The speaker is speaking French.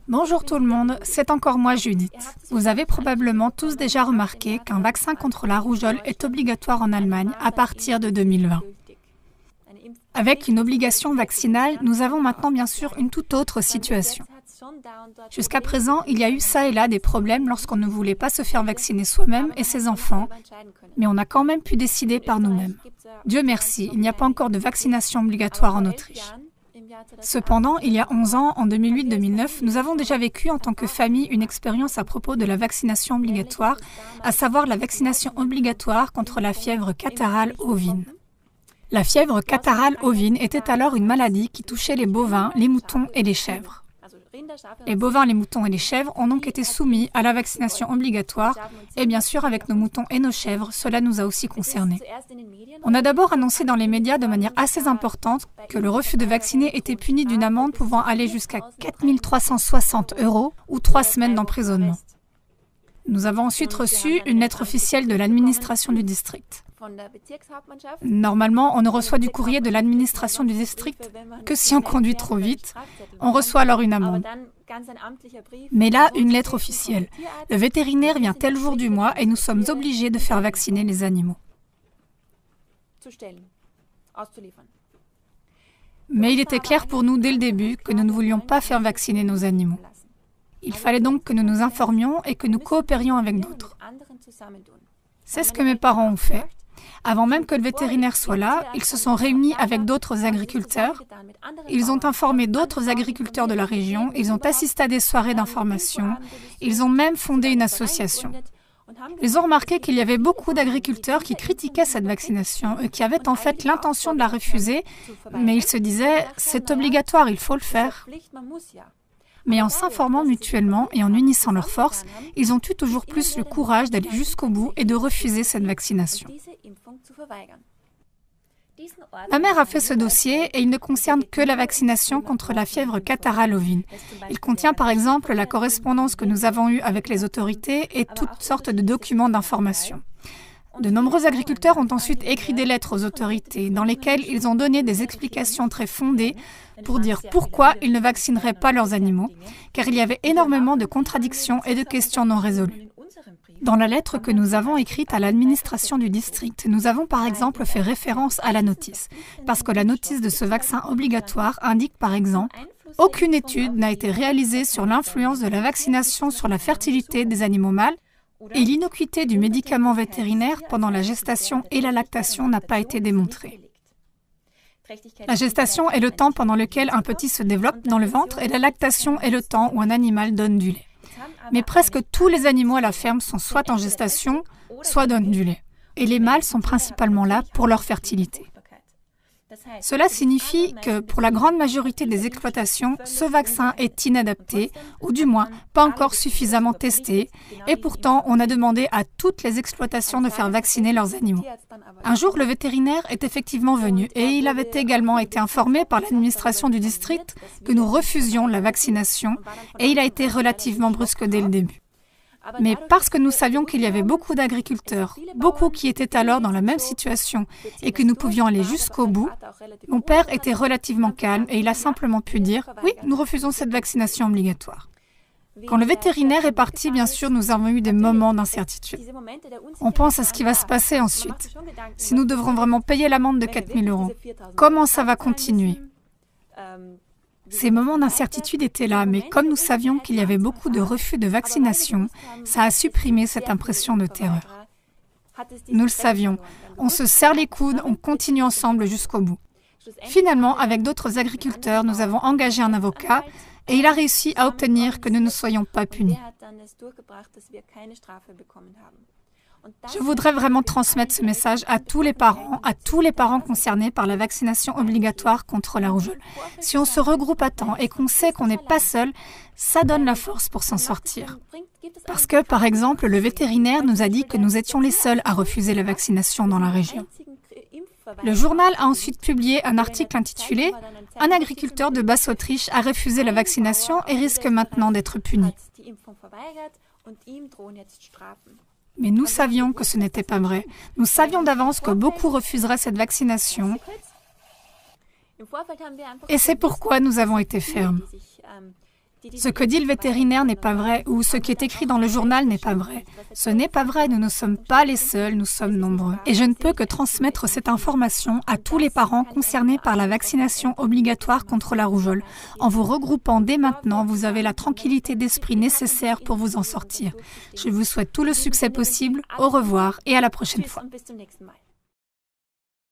Bonjour tout le monde, c'est encore moi Judith. Vous avez probablement tous déjà remarqué qu'un vaccin contre la rougeole est obligatoire en Allemagne à partir de 2020. Avec une obligation vaccinale, nous avons maintenant bien sûr une toute autre situation. Jusqu'à présent, il y a eu ça et là des problèmes lorsqu'on ne voulait pas se faire vacciner soi-même et ses enfants, mais on a quand même pu décider par nous-mêmes. Dieu merci, il n'y a pas encore de vaccination obligatoire en Autriche. Cependant, il y a 11 ans, en 2008-2009, nous avons déjà vécu en tant que famille une expérience à propos de la vaccination obligatoire, à savoir la vaccination obligatoire contre la fièvre catarrhale ovine. La fièvre catarrhale ovine était alors une maladie qui touchait les bovins, les moutons et les chèvres. Les bovins, les moutons et les chèvres ont donc été soumis à la vaccination obligatoire et bien sûr avec nos moutons et nos chèvres, cela nous a aussi concernés. On a d'abord annoncé dans les médias de manière assez importante que le refus de vacciner était puni d'une amende pouvant aller jusqu'à 4 360 € ou 3 semaines d'emprisonnement. Nous avons ensuite reçu une lettre officielle de l'administration du district. Normalement, on ne reçoit du courrier de l'administration du district que si on conduit trop vite. On reçoit alors une amende. Mais là, une lettre officielle. Le vétérinaire vient tel jour du mois et nous sommes obligés de faire vacciner les animaux. Mais il était clair pour nous dès le début que nous ne voulions pas faire vacciner nos animaux. Il fallait donc que nous nous informions et que nous coopérions avec d'autres. C'est ce que mes parents ont fait. Avant même que le vétérinaire soit là, ils se sont réunis avec d'autres agriculteurs. Ils ont informé d'autres agriculteurs de la région. Ils ont assisté à des soirées d'information. Ils ont même fondé une association. Ils ont remarqué qu'il y avait beaucoup d'agriculteurs qui critiquaient cette vaccination et qui avaient en fait l'intention de la refuser, mais ils se disaient « c'est obligatoire, il faut le faire ». Mais en s'informant mutuellement et en unissant leurs forces, ils ont eu toujours plus le courage d'aller jusqu'au bout et de refuser cette vaccination. Ma mère a fait ce dossier et il ne concerne que la vaccination contre la fièvre catarrhale ovine. Il contient par exemple la correspondance que nous avons eue avec les autorités et toutes sortes de documents d'information. De nombreux agriculteurs ont ensuite écrit des lettres aux autorités dans lesquelles ils ont donné des explications très fondées pour dire pourquoi ils ne vaccineraient pas leurs animaux, car il y avait énormément de contradictions et de questions non résolues. Dans la lettre que nous avons écrite à l'administration du district, nous avons par exemple fait référence à la notice, parce que la notice de ce vaccin obligatoire indique par exemple « Aucune étude n'a été réalisée sur l'influence de la vaccination sur la fertilité des animaux mâles et l'innocuité du médicament vétérinaire pendant la gestation et la lactation n'a pas été démontrée. » La gestation est le temps pendant lequel un petit se développe dans le ventre et la lactation est le temps où un animal donne du lait. Mais presque tous les animaux à la ferme sont soit en gestation, soit donnent du lait. Et les mâles sont principalement là pour leur fertilité. Cela signifie que pour la grande majorité des exploitations, ce vaccin est inadapté, ou du moins pas encore suffisamment testé, et pourtant on a demandé à toutes les exploitations de faire vacciner leurs animaux. Un jour, le vétérinaire est effectivement venu et il avait également été informé par l'administration du district que nous refusions la vaccination et il a été relativement brusque dès le début. Mais parce que nous savions qu'il y avait beaucoup d'agriculteurs, beaucoup qui étaient alors dans la même situation et que nous pouvions aller jusqu'au bout, mon père était relativement calme et il a simplement pu dire « Oui, nous refusons cette vaccination obligatoire ». Quand le vétérinaire est parti, bien sûr, nous avons eu des moments d'incertitude. On pense à ce qui va se passer ensuite. Si nous devrons vraiment payer l'amende de 4 000 €, comment ça va continuer ? Ces moments d'incertitude étaient là, mais comme nous savions qu'il y avait beaucoup de refus de vaccination, ça a supprimé cette impression de terreur. Nous le savions. On se serre les coudes, on continue ensemble jusqu'au bout. Finalement, avec d'autres agriculteurs, nous avons engagé un avocat et il a réussi à obtenir que nous ne soyons pas punis. Je voudrais vraiment transmettre ce message à tous les parents concernés par la vaccination obligatoire contre la rougeole. Si on se regroupe à temps et qu'on sait qu'on n'est pas seul, ça donne la force pour s'en sortir. Parce que, par exemple, le vétérinaire nous a dit que nous étions les seuls à refuser la vaccination dans la région. Le journal a ensuite publié un article intitulé « Un agriculteur de Basse-Autriche a refusé la vaccination et risque maintenant d'être puni ». Mais nous savions que ce n'était pas vrai. Nous savions d'avance que beaucoup refuseraient cette vaccination. Et c'est pourquoi nous avons été fermes. Ce que dit le vétérinaire n'est pas vrai ou ce qui est écrit dans le journal n'est pas vrai. Ce n'est pas vrai, nous ne sommes pas les seuls, nous sommes nombreux. Et je ne peux que transmettre cette information à tous les parents concernés par la vaccination obligatoire contre la rougeole. En vous regroupant dès maintenant, vous avez la tranquillité d'esprit nécessaire pour vous en sortir. Je vous souhaite tout le succès possible, au revoir et à la prochaine fois.